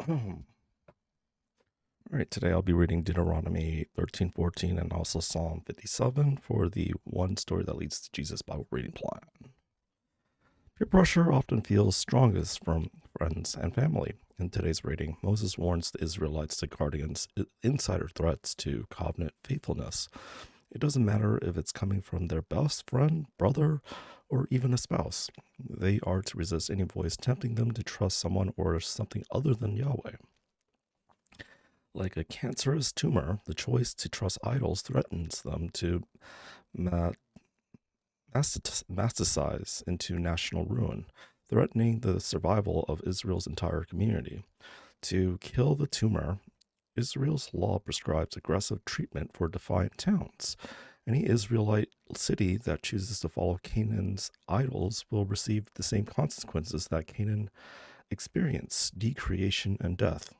All right, today I'll be reading Deuteronomy 13:14 and also Psalm 57 for the one story that leads to Jesus Bible reading plan. Peer pressure often feels strongest from friends and family. In today's reading, Moses warns the Israelites to guard against insider threats to covenant faithfulness. It doesn't matter if it's coming from their best friend, brother, or even a spouse. They are to resist any voice tempting them to trust someone or something other than Yahweh. Like a cancerous tumor, the choice to trust idols threatens them to metastasize into national ruin, threatening the survival of Israel's entire community. To kill the tumor, Israel's law prescribes aggressive treatment for defiant towns. Any Israelite city that chooses to follow Canaan's idols will receive the same consequences that Canaan experienced: decreation and death.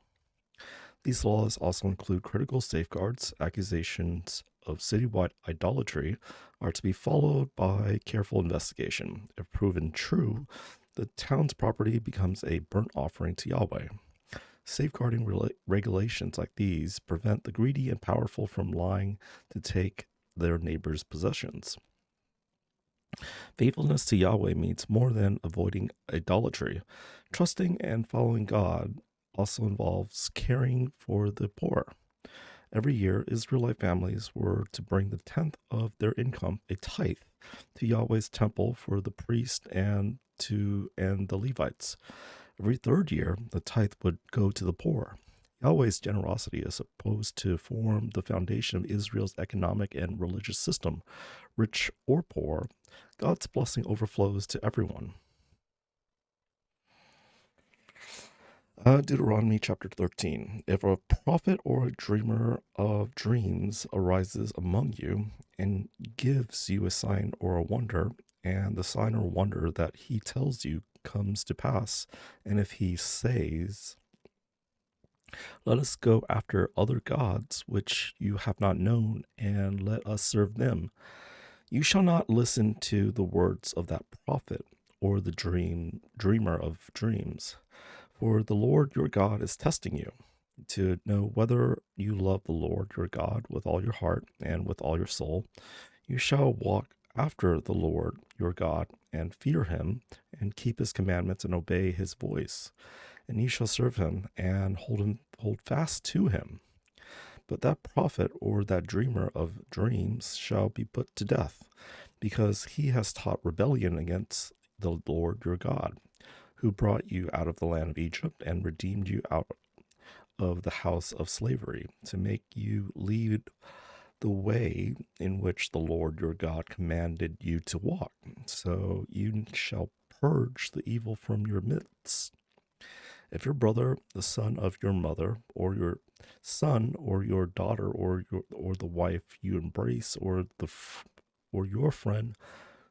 These laws also include critical safeguards. Accusations of citywide idolatry are to be followed by careful investigation. If proven true, the town's property becomes a burnt offering to Yahweh. Safeguarding regulations like these prevent the greedy and powerful from lying to take their neighbors' possessions. Faithfulness to Yahweh means more than avoiding idolatry. Trusting and following God also involves caring for the poor. Every year, Israelite families were to bring the tenth of their income, a tithe, to Yahweh's temple for the priest and the Levites. Every third year, the tithe would go to the poor. Yahweh's generosity is supposed to form the foundation of Israel's economic and religious system. Rich or poor, God's blessing overflows to everyone. Deuteronomy chapter 13. If a prophet or a dreamer of dreams arises among you and gives you a sign or a wonder, and the sign or wonder that he tells you comes to pass, and if he says, "Let us go after other gods which you have not known, and let us serve them," you shall not listen to the words of that prophet or the dreamer of dreams. For the Lord your God is testing you to know whether you love the Lord your God with all your heart and with all your soul. You shall walk after the Lord your God and fear him and keep his commandments and obey his voice. And you shall serve him and hold fast to him. But that prophet or that dreamer of dreams shall be put to death, because he has taught rebellion against the Lord your God, who brought you out of the land of Egypt and redeemed you out of the house of slavery, to make you lead the way in which the Lord your God commanded you to walk. So you shall purge the evil from your midst. If your brother, the son of your mother, or your son, or your daughter, or the wife you embrace, or your friend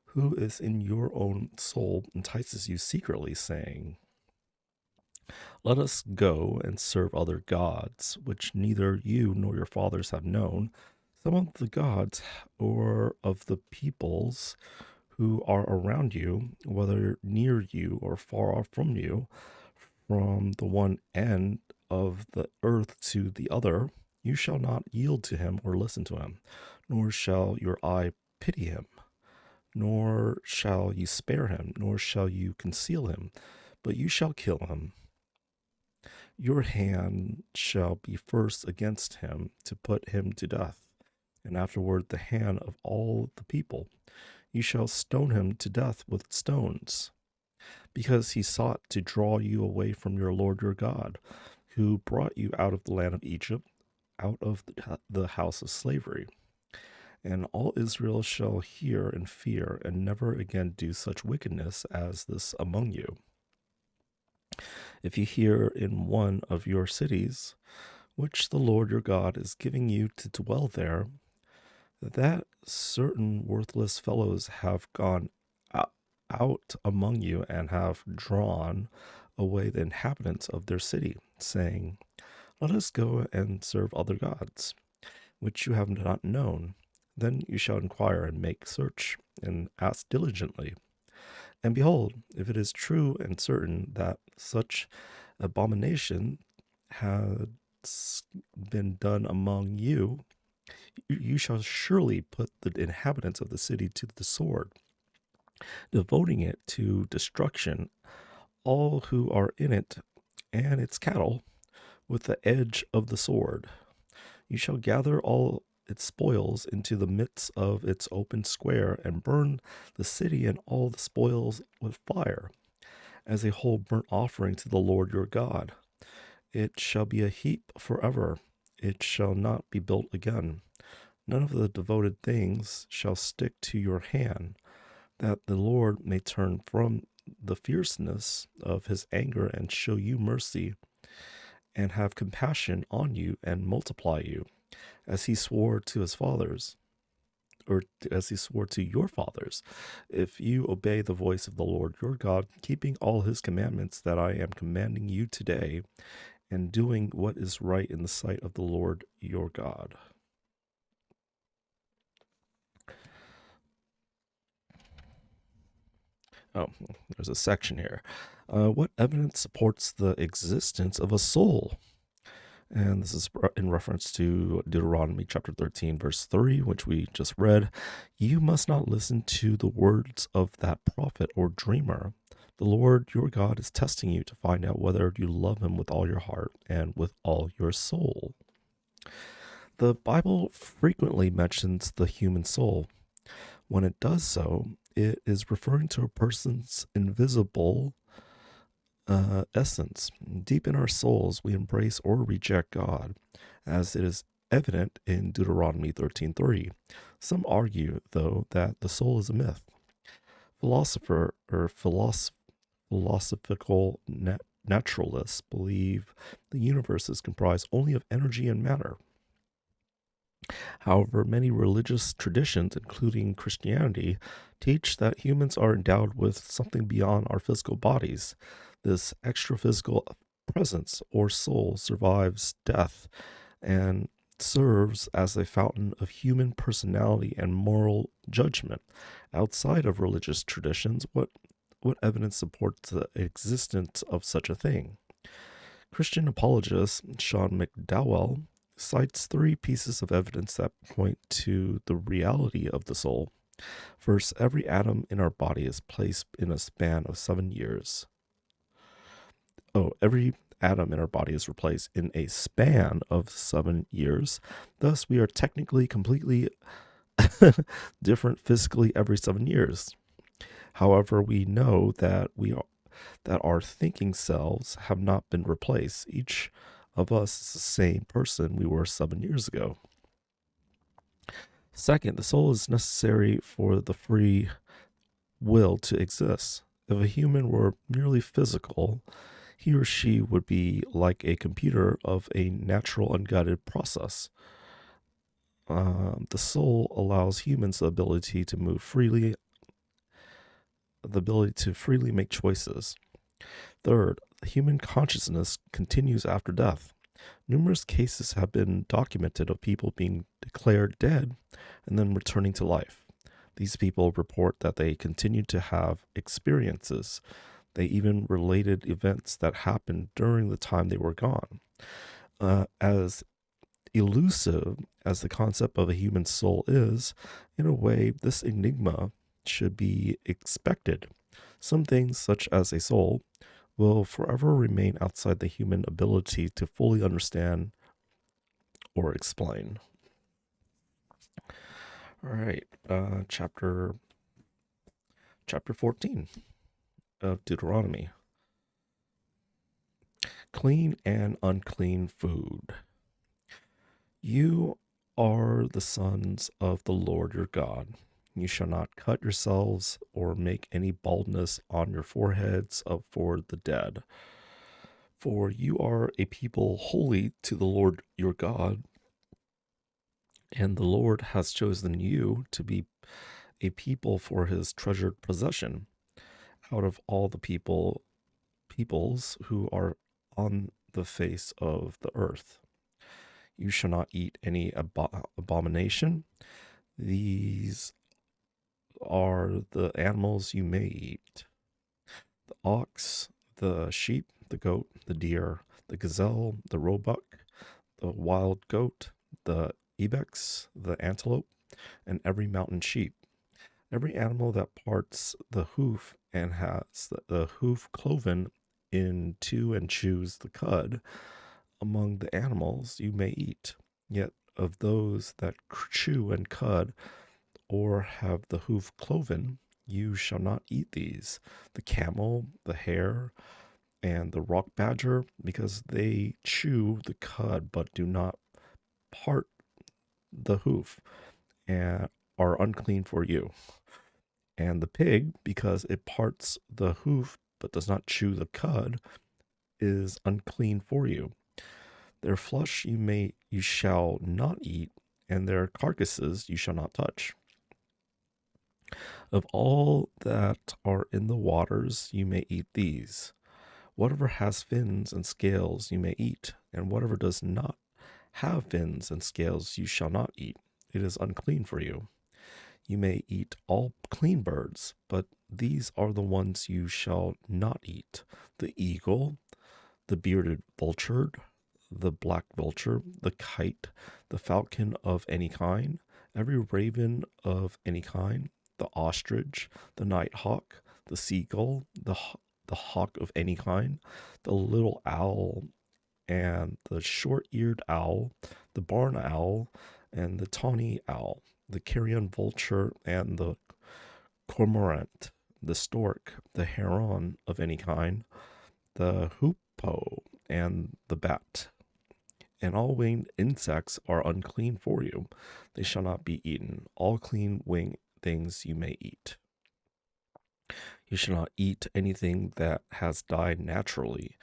who is in your own soul entices you secretly, saying, "Let us go and serve other gods, which neither you nor your fathers have known," some of the gods or of the peoples who are around you, whether near you or far off from you, from the one end of the earth to the other, you shall not yield to him or listen to him, nor shall your eye pity him, nor shall you spare him, nor shall you conceal him, but you shall kill him. Your hand shall be first against him to put him to death, and afterward the hand of all the people. You shall stone him to death with stones, because he sought to draw you away from your Lord your God, who brought you out of the land of Egypt, out of the house of slavery. And all Israel shall hear and fear, and never again do such wickedness as this among you. If you hear in one of your cities, which the Lord your God is giving you to dwell there, that certain worthless fellows have gone out among you and have drawn away the inhabitants of their city, saying, "Let us go and serve other gods, which you have not known," then you shall inquire and make search and ask diligently. And behold, if it is true and certain that such abomination has been done among you, you shall surely put the inhabitants of the city to the sword, devoting it to destruction, all who are in it, and its cattle, with the edge of the sword. You shall gather all its spoils into the midst of its open square, and burn the city and all the spoils with fire, as a whole burnt offering to the Lord your God. It shall be a heap forever. It shall not be built again. None of the devoted things shall stick to your hand, that the Lord may turn from the fierceness of his anger and show you mercy, and have compassion on you and multiply you, as he swore to his fathers, or as he swore to your fathers, if you obey the voice of the Lord your God, keeping all his commandments that I am commanding you today, and doing what is right in the sight of the Lord your God. Oh, there's a section here. What evidence supports the existence of a soul? And this is in reference to Deuteronomy chapter 13, verse 3, which we just read. You must not listen to the words of that prophet or dreamer. The Lord your God is testing you to find out whether you love him with all your heart and with all your soul. The Bible frequently mentions the human soul. When it does so, it is referring to a person's invisible essence. Deep in our souls, we embrace or reject God, as it is evident in Deuteronomy 13:3. Some argue, though, that the soul is a myth. Philosophical naturalists believe the universe is comprised only of energy and matter. However, many religious traditions, including Christianity, teach that humans are endowed with something beyond our physical bodies. This extra physical presence or soul survives death and serves as a fountain of human personality and moral judgment. Outside of religious traditions, what evidence supports the existence of such a thing? Christian apologist Sean McDowell cites three pieces of evidence that point to the reality of the soul. First, every atom in our body is placed in a span of 7 years. Every atom in our body is replaced in a span of 7 years. Thus, we are technically completely different physically every 7 years. However, we know that our thinking selves have not been replaced. Each of us is the same person we were 7 years ago. Second, the soul is necessary for the free will to exist. If a human were merely physical, he or she would be like a computer of a natural unguided process. The soul allows humans the ability to move freely, the ability to freely make choices. Third, human consciousness continues after death. Numerous cases have been documented of people being declared dead and then returning to life. These people report that they continued to have experiences. They even related events that happened during the time they were gone. As elusive as the concept of a human soul is, in a way, this enigma should be expected. Some things, such as a soul, will forever remain outside the human ability to fully understand or explain. All right, chapter 14 of Deuteronomy. Clean and unclean food. You are the sons of the Lord your God. You shall not cut yourselves or make any baldness on your foreheads for the dead. For you are a people holy to the Lord your God, and the Lord has chosen you to be a people for his treasured possession out of all the peoples who are on the face of the earth. You shall not eat any abomination. These are the animals you may eat: the ox, the sheep, the goat, the deer, the gazelle, the roebuck, the wild goat, the ibex, the antelope, and every mountain sheep. Every animal that parts the hoof and has the hoof cloven in two and chews the cud, among the animals you may eat. Yet of those that chew and cud, or have the hoof cloven, you shall not eat these: the camel, the hare, and the rock badger, because they chew the cud but do not part the hoof, and are unclean for you. And the pig, because it parts the hoof but does not chew the cud, is unclean for you. Their flesh you shall not eat, and their carcasses you shall not touch. Of all that are in the waters you may eat these. Whatever has fins and scales you may eat, and whatever does not have fins and scales you shall not eat. It is unclean for you. You may eat all clean birds, but these are the ones you shall not eat: the eagle, the bearded vulture, the black vulture, the kite, the falcon of any kind, every raven of any kind, the ostrich, the nighthawk, the seagull, the hawk of any kind, the little owl, and the short-eared owl, the barn owl, and the tawny owl, the carrion vulture, and the cormorant, the stork, the heron of any kind, the hoopoe, and the bat. And all winged insects are unclean for you. They shall not be eaten. All clean winged things you may eat. You shall not eat anything that has died naturally.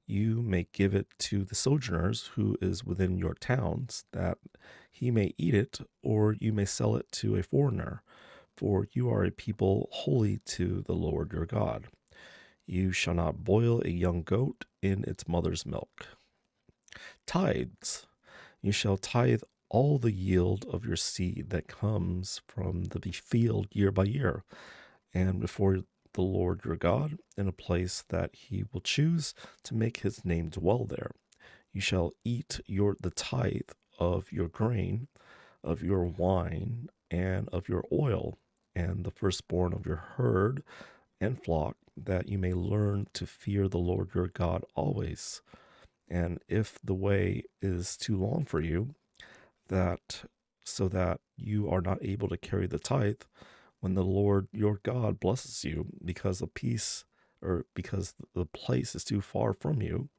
You may give it to the sojourners who is within your towns, that he may eat it, or you may sell it to a foreigner, for you are a people holy to the Lord your God. You shall not boil a young goat in its mother's milk. Tithes. You shall tithe all the yield of your seed that comes from the field year by year, and before the Lord your God, in a place that he will choose to make his name dwell there. You shall eat the tithe of your grain, of your wine, and of your oil, and the firstborn of your herd and flock, that you may learn to fear the Lord your God always. And if the way is too long for you, that so that you are not able to carry the tithe, when the Lord your God blesses you, because because the place is too far from you,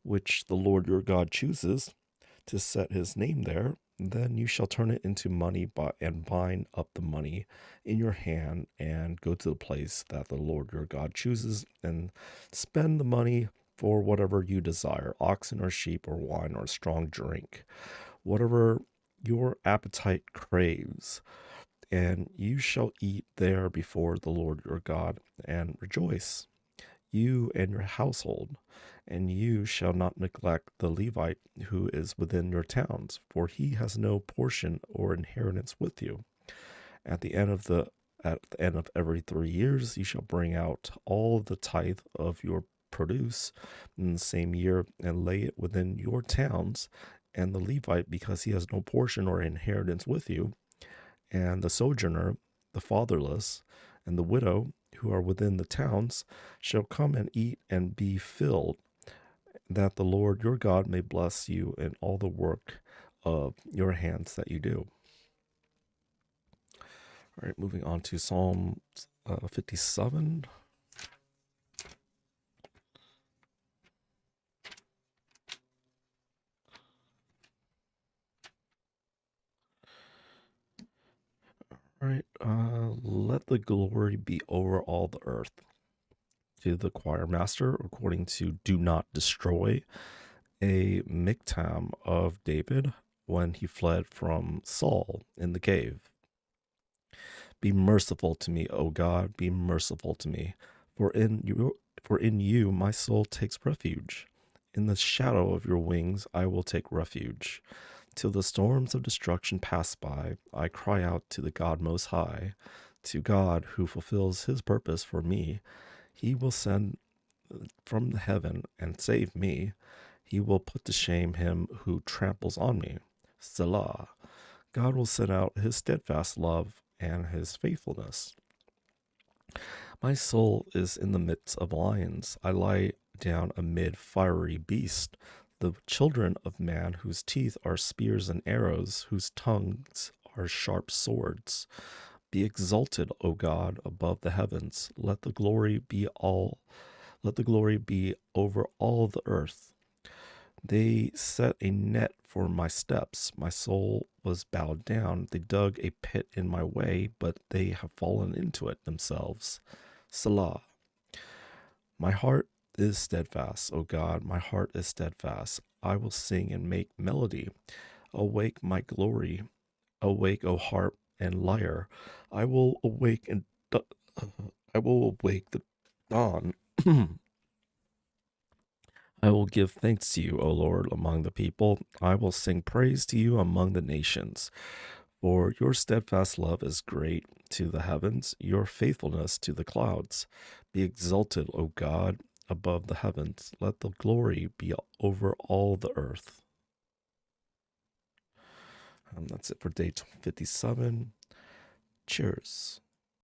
which the Lord your God chooses to set his name there, then you shall turn it into money and bind up the money in your hand and go to the place that the Lord your God chooses and spend the money for whatever you desire: oxen or sheep or wine or strong drink, whatever your appetite craves. And you shall eat there before the Lord your God and rejoice, you and your household. And you shall not neglect the Levite who is within your towns, for he has no portion or inheritance with you. At the end of every 3 years, you shall bring out all the tithe of your produce in the same year and lay it within your towns. And the Levite, because he has no portion or inheritance with you, and the sojourner, the fatherless, and the widow who are within the towns shall come and eat and be filled, that the Lord your God may bless you in all the work of your hands that you do. All right, moving on to Psalm 57. All right, let the glory be over all the earth. To the choir master, according to Do Not Destroy, a miktam of David when he fled from Saul in the cave. Be merciful to me, O God, be merciful to me, for in you my soul takes refuge. In the shadow of your wings I will take refuge. Till the storms of destruction pass by, I cry out to the God Most High, to God who fulfills his purpose for me. He will send from heaven and save me. He will put to shame him who tramples on me. Selah. God will send out his steadfast love and his faithfulness. My soul is in the midst of lions. I lie down amid fiery beasts, the children of man whose teeth are spears and arrows, whose tongues are sharp swords. Be exalted, O God, above the heavens. Let the glory be over all the earth. They set a net for my steps. My soul was bowed down. They dug a pit in my way, but they have fallen into it themselves. Selah. My heart is steadfast, O God, my heart is steadfast. I will sing and make melody. Awake, my glory. Awake, O harp and lyre. I will awake and I will awake the dawn. I will give thanks to you, O Lord, among the people. I will sing praise to you among the nations. For your steadfast love is great to the heavens, your faithfulness to the clouds. Be exalted, O God, above the heavens. Let the glory be over all the earth. And that's it for day 57. Cheers.